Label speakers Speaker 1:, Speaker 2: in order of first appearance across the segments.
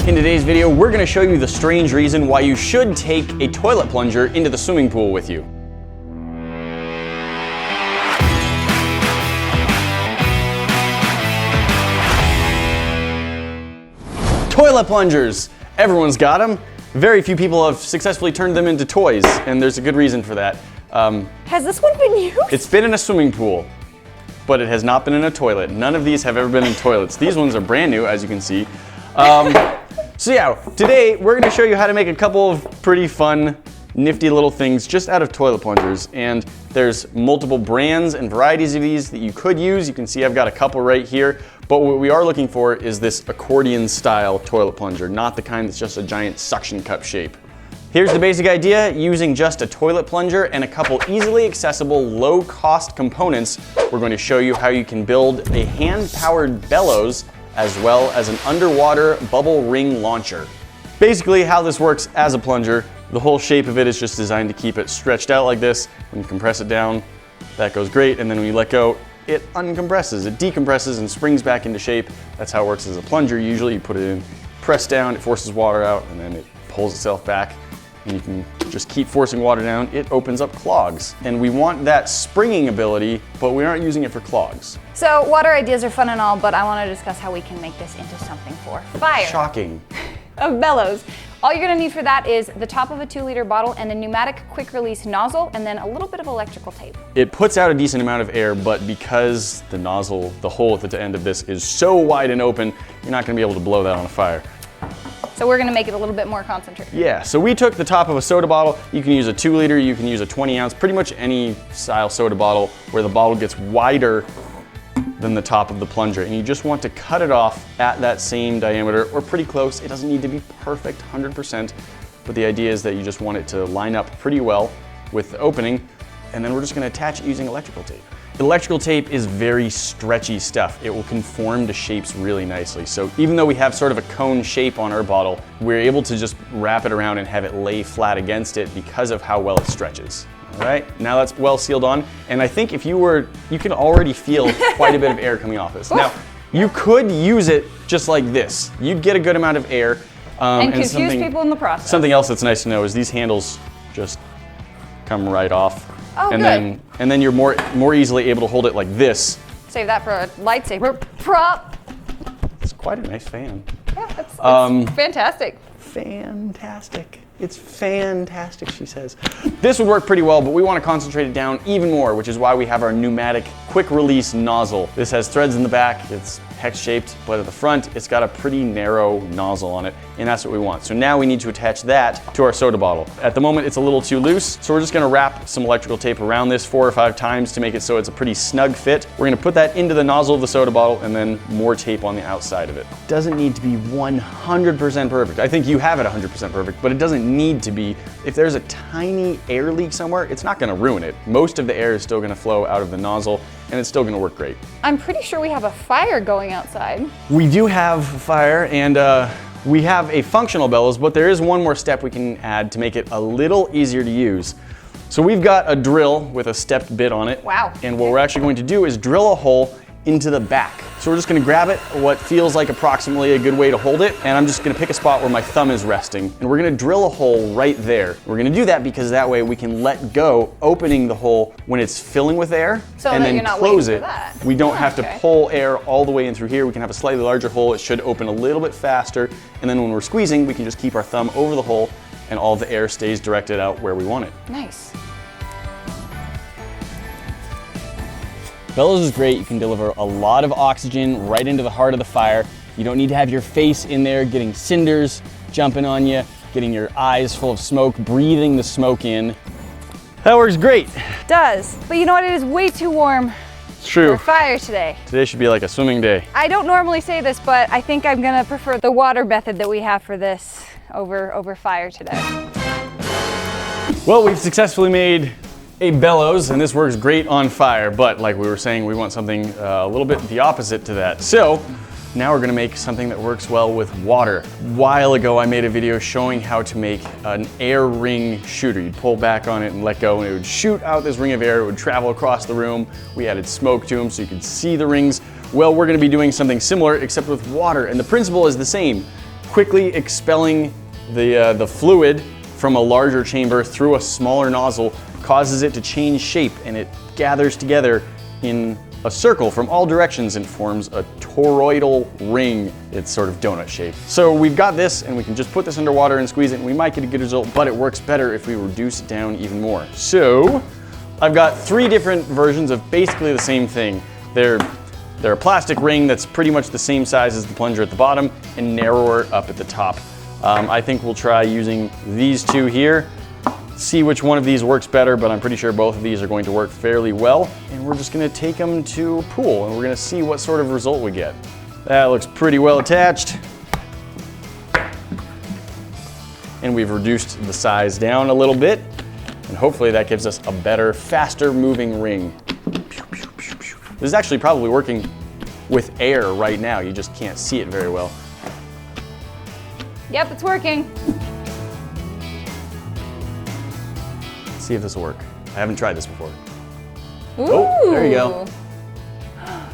Speaker 1: In today's video, we're going to show you the strange reason why you should take a toilet plunger into the swimming pool with you. Toilet plungers! Everyone's got them. Very few people have successfully turned them into toys, and there's a good reason for that.
Speaker 2: Has this one been used?
Speaker 1: It's been in a swimming pool, but it has not been in a toilet. None of these have ever been in toilets. These ones are brand new, as you can see. So yeah, today we're going to show you how to make a couple of pretty fun, nifty little things just out of toilet plungers. And there's multiple brands and varieties of these that you could use. You can see I've got a couple right here. But what we are looking for is this accordion style toilet plunger, not the kind that's just a giant suction cup shape. Here's the basic idea. Using just a toilet plunger and a couple easily accessible low-cost components, we're going to show you how you can build a hand-powered bellows as well as an underwater bubble ring launcher. Basically how this works as a plunger, the whole shape of it is just designed to keep it stretched out like this. When you compress it down, that goes great, and then when you let go, it uncompresses, it decompresses and springs back into shape. That's how it works as a plunger. Usually you put it in, press down, it forces water out, and then it pulls itself back. And you can just keep forcing water down, it opens up clogs. And we want that springing ability, but we aren't using it for clogs.
Speaker 2: So water ideas are fun and all, but I want to discuss how we can make this into something for fire.
Speaker 1: Shocking.
Speaker 2: Of bellows. All you're gonna need for that is the top of a 2-liter bottle and a pneumatic quick release nozzle, and then a little bit of electrical tape.
Speaker 1: It puts out a decent amount of air, but because the nozzle, the hole at the end of this is so wide and open, you're not gonna be able to blow that on a fire.
Speaker 2: So we're gonna make it a little bit more concentrated.
Speaker 1: Yeah, so we took the top of a soda bottle. You can use a 2-liter, you can use a 20-ounce, pretty much any style soda bottle where the bottle gets wider than the top of the plunger, and you just want to cut it off at that same diameter or pretty close. It doesn't need to be perfect 100%, but the idea is that you just want it to line up pretty well with the opening, and then we're just going to attach it using electrical tape. Electrical tape is very stretchy stuff. It will conform to shapes really nicely. So even though we have sort of a cone shape on our bottle, we're able to just wrap it around and have it lay flat against it because of how well it stretches. All right, now that's well sealed on. And I think if you can already feel quite a bit of air coming off this. Now, you could use it just like this. You'd get a good amount of air.
Speaker 2: And confuse people in the process.
Speaker 1: Something else that's nice to know is these handles just come right off.
Speaker 2: Oh,
Speaker 1: and
Speaker 2: good.
Speaker 1: then you're more easily able to hold it like this.
Speaker 2: Save that for a lightsaber prop.
Speaker 1: It's quite a nice fan.
Speaker 2: Yeah, it's fantastic.
Speaker 1: Fantastic. It's fantastic, she says. This would work pretty well, but we want to concentrate it down even more, which is why we have our pneumatic quick release nozzle. This has threads in the back, it's hex shaped, but at the front, it's got a pretty narrow nozzle on it, and that's what we want. So now we need to attach that to our soda bottle. At the moment, it's a little too loose, so we're just gonna wrap some electrical tape around this 4 or 5 times to make it so it's a pretty snug fit. We're gonna put that into the nozzle of the soda bottle and then more tape on the outside of it. Doesn't need to be 100% perfect. I think you have it 100% perfect, but it doesn't need to be. If there's a tiny air leak somewhere, it's not gonna ruin it. Most of the air is still gonna flow out of the nozzle, and it's still gonna work great.
Speaker 2: I'm pretty sure we have a fire going outside.
Speaker 1: We do have fire, and we have a functional bellows, but there is one more step we can add to make it a little easier to use. So we've got a drill with a stepped bit on it.
Speaker 2: Wow.
Speaker 1: And what we're actually going to do is drill a hole into the back. So we're just gonna grab it, what feels like approximately a good way to hold it, and I'm just gonna pick a spot where my thumb is resting, and we're gonna drill a hole right there. We're gonna do that because that way we can let go, opening the hole when it's filling with air,
Speaker 2: so
Speaker 1: and then close it. We don't have to pull air all the way in through here. We can have a slightly larger hole. It should open a little bit faster, and then when we're squeezing, we can just keep our thumb over the hole, and all the air stays directed out where we want it.
Speaker 2: Nice.
Speaker 1: Bellows is great. You can deliver a lot of oxygen right into the heart of the fire. You don't need to have your face in there getting cinders jumping on you, getting your eyes full of smoke, breathing the smoke in. That works great.
Speaker 2: Does, but you know what? It is way too warm.
Speaker 1: It's true.
Speaker 2: For fire today.
Speaker 1: Today should be like a swimming day.
Speaker 2: I don't normally say this, but I think I'm gonna prefer the water method that we have for this over fire today.
Speaker 1: Well, we've successfully made a bellows, and this works great on fire, but like we were saying, we want something a little bit the opposite to that. So now we're gonna make something that works well with water. A while ago, I made a video showing how to make an air ring shooter. You'd pull back on it and let go, and it would shoot out this ring of air. It would travel across the room. We added smoke to them so you could see the rings. Well, we're gonna be doing something similar, except with water, and the principle is the same. quickly expelling the fluid from a larger chamber through a smaller nozzle causes it to change shape, and it gathers together in a circle from all directions and forms a toroidal ring. It's sort of donut shape. So we've got this, and we can just put this underwater and squeeze it, and we might get a good result, but it works better if we reduce it down even more. So I've got 3 different versions of basically the same thing. They're a plastic ring that's pretty much the same size as the plunger at the bottom and narrower up at the top. I think we'll try using these 2 here, see which one of these works better, but I'm pretty sure both of these are going to work fairly well. And we're just gonna take them to a pool and we're gonna see what sort of result we get. That looks pretty well attached. And we've reduced the size down a little bit. And hopefully that gives us a better, faster moving ring. This is actually probably working with air right now. You just can't see it very well.
Speaker 2: Yep, it's working.
Speaker 1: Let's see if this will work. I haven't tried this before.
Speaker 2: Ooh.
Speaker 1: Oh, there you go.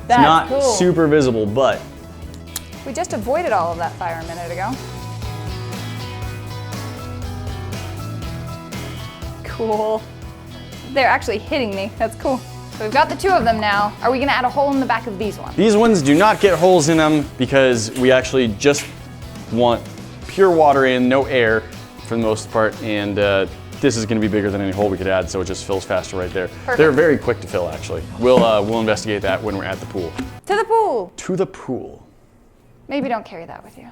Speaker 2: That's
Speaker 1: It's not
Speaker 2: cool.
Speaker 1: super visible, but
Speaker 2: We just avoided all of that fire a minute ago. Cool. They're actually hitting me. That's cool. So we've got the 2 of them now. Are we gonna add a hole in the back of these ones?
Speaker 1: these ones do not get holes in them because we actually just want pure water in, no air for the most part, and this is gonna be bigger than any hole we could add, so it just fills faster right there.
Speaker 2: Perfect.
Speaker 1: They're very quick to fill, actually. We'll investigate that when we're at the pool.
Speaker 2: To the pool.
Speaker 1: To the pool.
Speaker 2: Maybe don't carry that with you.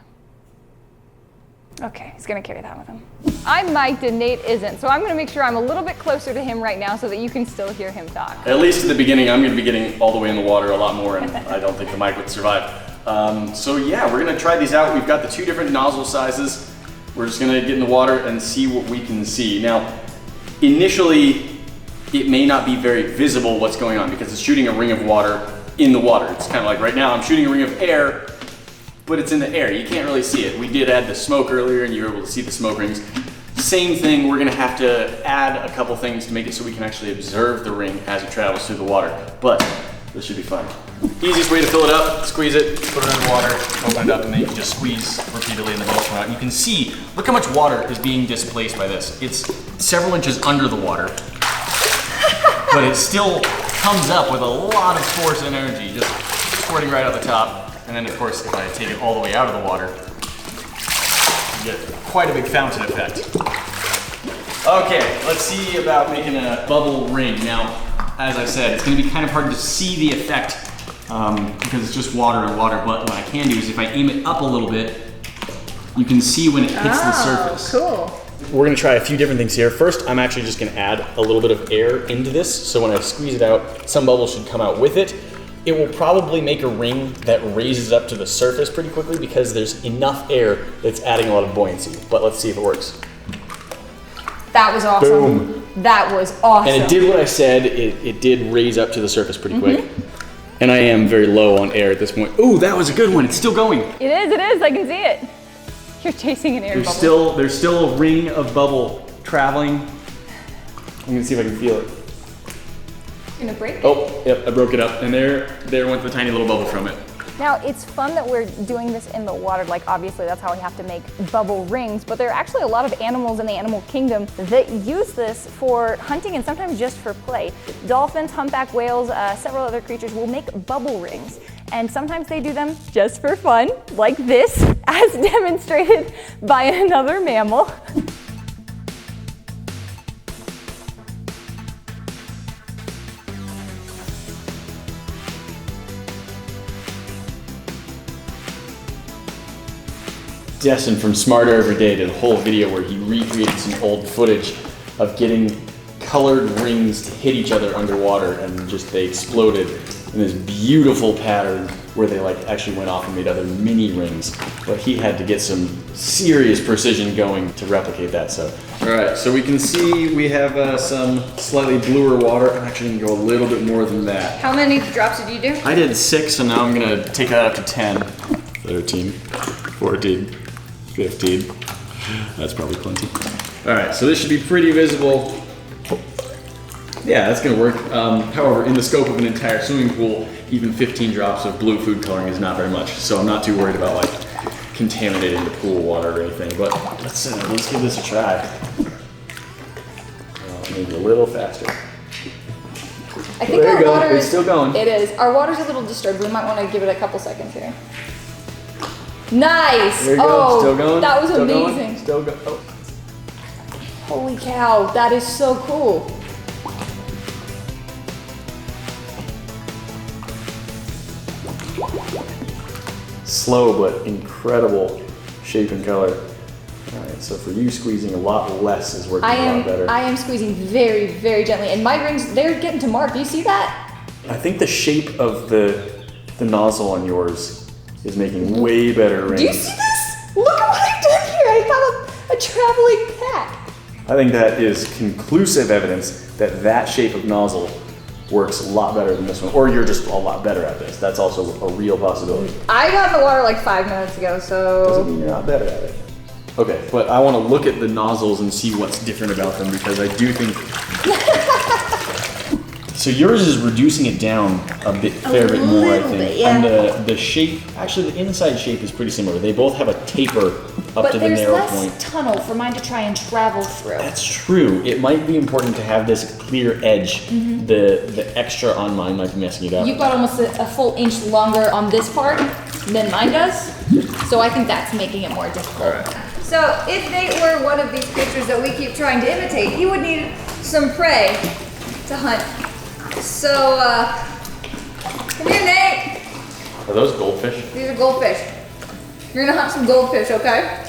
Speaker 2: Okay, he's gonna carry that with him. I'm mic'd and Nate isn't, so I'm gonna make sure I'm a little bit closer to him right now so that you can still hear him talk.
Speaker 1: At least in the beginning, I'm gonna be getting all the way in the water a lot more, and I don't think the mic would survive. So yeah, we're gonna try these out. We've got the 2 different nozzle sizes. We're just gonna get in the water and see what we can see. Now, initially, it may not be very visible what's going on because it's shooting a ring of water in the water. It's kind of like right now, I'm shooting a ring of air, but it's in the air. You can't really see it. We did add the smoke earlier and you were able to see the smoke rings. Same thing, we're gonna have to add a couple things to make it so we can actually observe the ring as it travels through the water. But this should be fun. Easiest way to fill it up, squeeze it, put it in water, open it up, and then you can just squeeze repeatedly and the bubbles come out. You can see, look how much water is being displaced by this. It's several inches under the water, but it still comes up with a lot of force and energy, just squirting right out the top. And then of course, if I take it all the way out of the water, you get quite a big fountain effect. Okay, let's see about making a bubble ring. Now, as I said, it's gonna be kind of hard to see the effect because it's just water and water, but what I can do is if I aim it up a little bit, you can see when it hits the surface.
Speaker 2: Cool.
Speaker 1: We're gonna try a few different things here. First, I'm actually just gonna add a little bit of air into this, so when I squeeze it out, some bubbles should come out with it. It will probably make a ring that raises up to the surface pretty quickly because there's enough air that's adding a lot of buoyancy. But let's see if it works.
Speaker 2: That was awesome.
Speaker 1: Boom.
Speaker 2: That was awesome.
Speaker 1: And it did what I said. It did raise up to the surface pretty quick. And I am very low on air at this point. Ooh, that was a good one. It's still going.
Speaker 2: It is. I can see it. You're chasing an air bubble.
Speaker 1: There's still a ring of bubble traveling. I'm gonna see if I can feel it.
Speaker 2: You're gonna break it?
Speaker 1: Oh, yep, I broke it up. And there went the tiny little bubble from it.
Speaker 2: Now, it's fun that we're doing this in the water. Like, obviously, that's how we have to make bubble rings. But there are actually a lot of animals in the animal kingdom that use this for hunting and sometimes just for play. Dolphins, humpback whales, several other creatures will make bubble rings. And sometimes they do them just for fun, like this, as demonstrated by another mammal.
Speaker 1: Destin from Smarter Every Day did a whole video where he recreated some old footage of getting colored rings to hit each other underwater, and just they exploded in this beautiful pattern where they like actually went off and made other mini rings. But he had to get some serious precision going to replicate that. So, all right, so we can see we have some slightly bluer water. I'm actually gonna go a little bit more than that.
Speaker 2: How many drops did you do?
Speaker 1: I did 6, so now I'm gonna take that up to 10, 13, 14. 15. That's probably plenty. All right, so this should be pretty visible. Yeah, that's gonna work. However, in the scope of an entire swimming pool, even 15 drops of blue food coloring is not very much. So I'm not too worried about like contaminating the pool water or anything, but let's give this a try. Maybe a little faster.
Speaker 2: I think our water
Speaker 1: is still going.
Speaker 2: It is. Our water's a little disturbed. We might want to give it a couple seconds here. Nice.
Speaker 1: There you go. Still going.
Speaker 2: That was
Speaker 1: still
Speaker 2: amazing.
Speaker 1: Going. Still going. Oh.
Speaker 2: Holy cow, that is so cool.
Speaker 1: Slow but incredible shape and color. All right, so for you, squeezing a lot less is working a lot better.
Speaker 2: I am squeezing very, very gently, and my rings, they're getting to Marc. Do you see that?
Speaker 1: I think the shape of the nozzle on yours is making way better rings.
Speaker 2: Do you see this? Look at what I've done here. I have a traveling pack.
Speaker 1: I think that is conclusive evidence that that shape of nozzle works a lot better than this one, or you're just a lot better at this. That's also a real possibility.
Speaker 2: I got in the water like 5 minutes ago, so.
Speaker 1: Doesn't mean you're not better at it. Okay, but I want to look at the nozzles and see what's different about them because I do think. So yours is reducing it down a fair bit more, I think.
Speaker 2: Yeah.
Speaker 1: And the shape, actually the inside shape is pretty similar. They both have a taper up to the narrow point.
Speaker 2: But there's less tunnel for mine to try and travel through.
Speaker 1: That's true. It might be important to have this clear edge. The extra on mine might be messing it up.
Speaker 2: You've got almost a full inch longer on this part than mine does. So I think that's making it more difficult.
Speaker 1: All right.
Speaker 2: So if Nate were one of these creatures that we keep trying to imitate, he would need some prey to hunt. So, come here, Nate.
Speaker 1: Are those goldfish?
Speaker 2: These are goldfish. You're gonna hunt some goldfish, okay?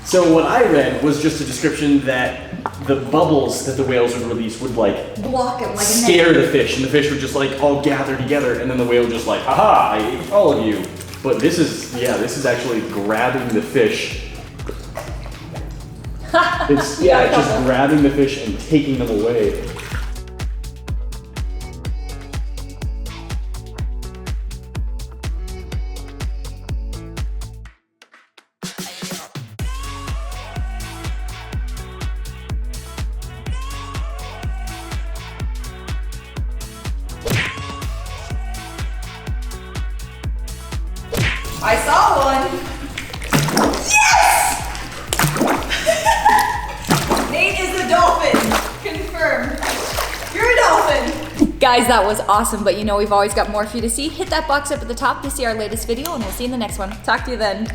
Speaker 1: So what I read was just a description that the bubbles that the whales would release would like
Speaker 2: Block it like a
Speaker 1: scare the fish, and the fish would just like all gather together, and then the whale would just like, haha, I ate all of you. But this is this is actually grabbing the fish. It's just grabbing the fish and taking them away.
Speaker 2: I saw one. Yes! Nate is a dolphin. Confirmed. You're a dolphin. Guys, that was awesome, but you know we've always got more for you to see. Hit that box up at the top to see our latest video, and we'll see you in the next one. Talk to you then.